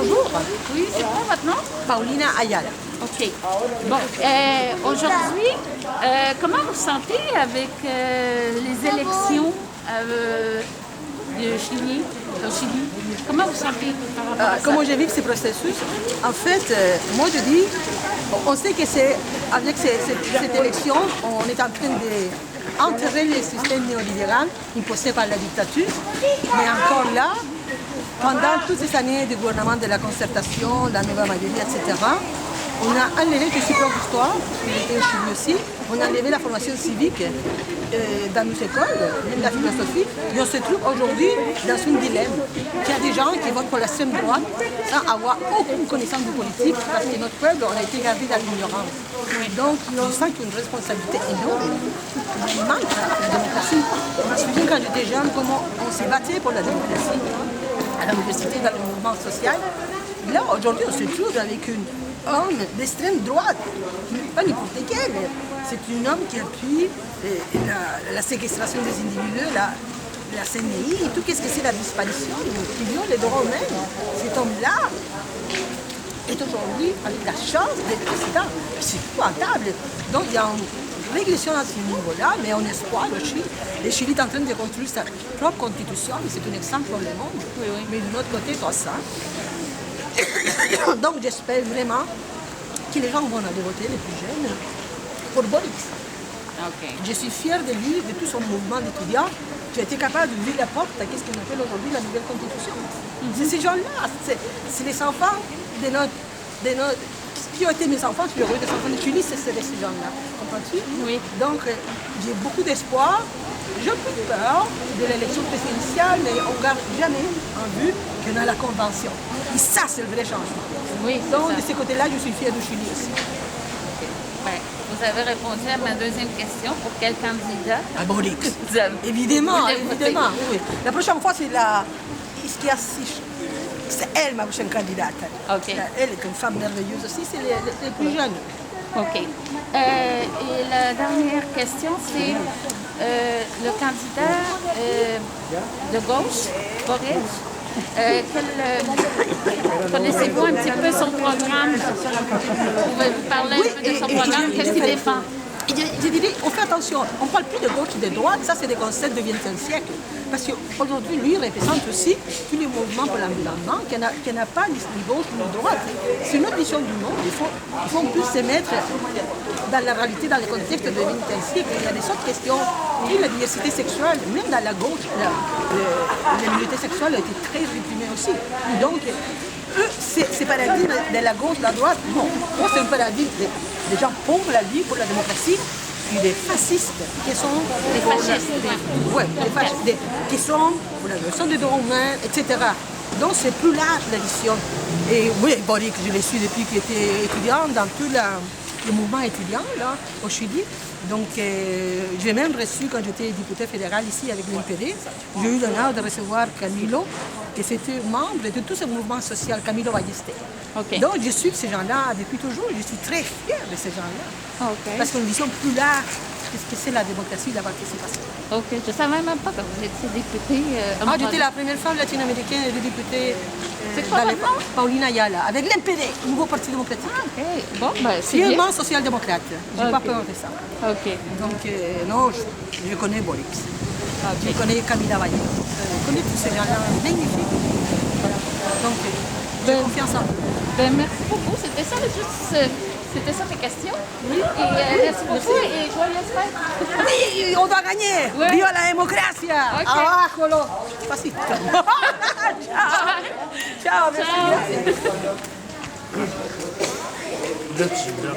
Bonjour. Oui, c'est quoi votre nom? Paulina Ayala. OK. Bon, aujourd'hui, comment vous vous sentez avec les élections au Chili? Comment vous vous sentez par rapport à ça? Comment je vis ce processus? En fait, moi je dis, on sait que c'est avec cette élection, on est en train d'enterrer le système néolibéral imposé par la dictature. Mais encore là, pendant toutes ces années du gouvernement de la concertation, la Nueva Mayoría, etc., on a enlevé, je suis prof d'histoire, j'étais au Chili aussi, on a enlevé la formation civique dans nos écoles, même la philosophie, et on se trouve aujourd'hui dans un dilemme. Il y a des gens qui votent pour l'extrême droite sans avoir aucune connaissance de politique, parce que notre peuple, on a été gardé dans l'ignorance. Donc, je sens qu'il y a une responsabilité énorme. Il manque la démocratie. Je me souviens quand j'étais jeune, comment on s'est battu pour la démocratie à l'université, dans le mouvement social. Là, aujourd'hui, on se trouve avec un homme d'extrême droite, pas n'importe quel. C'est un homme qui appuie la séquestration des individus, la CNI, et tout. Qu'est-ce que c'est la disparition, qui viole les droits humains. Cet homme-là est aujourd'hui avec la chance d'être président. C'est épouvantable. Donc, il y a une régression à ce niveau-là, mais on espoir le Chili. Le Chili est en train de construire sa propre constitution, mais c'est un exemple pour le monde. Oui, oui. Mais de notre côté, pas ça. Donc j'espère vraiment que les gens vont aller voter, les plus jeunes, pour Boris. OK. Je suis fière de lui, de tout son mouvement d'étudiants, qui a été capable d'ouvrir la porte à ce qu'on appelle aujourd'hui la nouvelle constitution. C'est ces gens-là, c'est les enfants de notre, qui ont été mes enfants, je suis heureux des enfants de Chili, c'est ces gens-là. Comprends-tu? Oui. Donc j'ai beaucoup d'espoir. J'ai un peu peur de l'élection présidentielle, mais on ne garde jamais en vue qu'on a la convention. Et ça, c'est le vrai changement. Oui, Donc, ça. de ce côté-là, je suis fière du Chili aussi. Ben, vous avez répondu à ma deuxième question. Pour quel candidat? À Boris. Vous avez- Évidemment, vous l'avez voté. évidemment. Oui. La prochaine fois, c'est elle, ma prochaine candidate. OK. Elle est une femme merveilleuse aussi, c'est les plus jeunes. OK. Et la dernière question, c'est le candidat de gauche, Boris. Connaissez-vous un petit peu son programme? Vous pouvez vous parler un peu de son programme? Qu'est-ce qu'il défend? Je dirais, on fait attention, on ne parle plus de gauche et de droite, ça c'est des concepts du XXe siècle. Parce qu'aujourd'hui, lui représente aussi tous les mouvements pour l'environnement, qui n'a pas ni gauche ni droite. C'est une autre vision du monde, il faut plus se mettre dans la réalité, dans le contexte du XXe siècle. Il y a des autres questions, et la diversité sexuelle, même dans la gauche, la minorité sexuelle a été très réprimée aussi. Et donc, eux, c'est paradigme de la gauche, de la droite, non. Moi, c'est un paradigme des gens pour la vie, pour la démocratie, puis des fascistes qui sont Des fascistes, ouais, qui sont pour la violation des droits humains, etc. Donc c'est plus large la vision. Et oui, Boris, je l'ai su depuis qu'il était étudiant dans tout le mouvement étudiant là, au Chili. Donc j'ai même reçu, quand j'étais député fédéral ici avec l'NPD, j'ai eu l'honneur de recevoir Camilo, qui était membre de tout ce mouvement social, Camilo Ballester. OK. Donc je suis ces gens-là depuis toujours, je suis très fière de ces gens-là. OK. Parce qu'on a une vision plus large de ce que c'est la démocratie, la participation. OK. Je ne savais même pas que vous étiez député. J'étais la première femme latino-américaine de députée C'est quoi votre nom? Paulina Ayala, avec l'NPD, Nouveau Parti démocratique. OK. Bon, ben, c'est bien. Fièrement social-démocrate. Je n'ai pas Ok. peur de ça. OK. Donc, non, je connais Boris. Je connais Camila Valle. Je connais tous ces gens-là magnifiques. Donc, j'ai confiance en eux. Ben, merci beaucoup. C'était ça, c'était ça mes questions. Oui. Et merci beaucoup et joyeuses fêtes. Oui, on doit gagner. Ouais. Viva la democracia. Ok. Abajo los pasitos. Ciao. Ciao, merci. Ciao.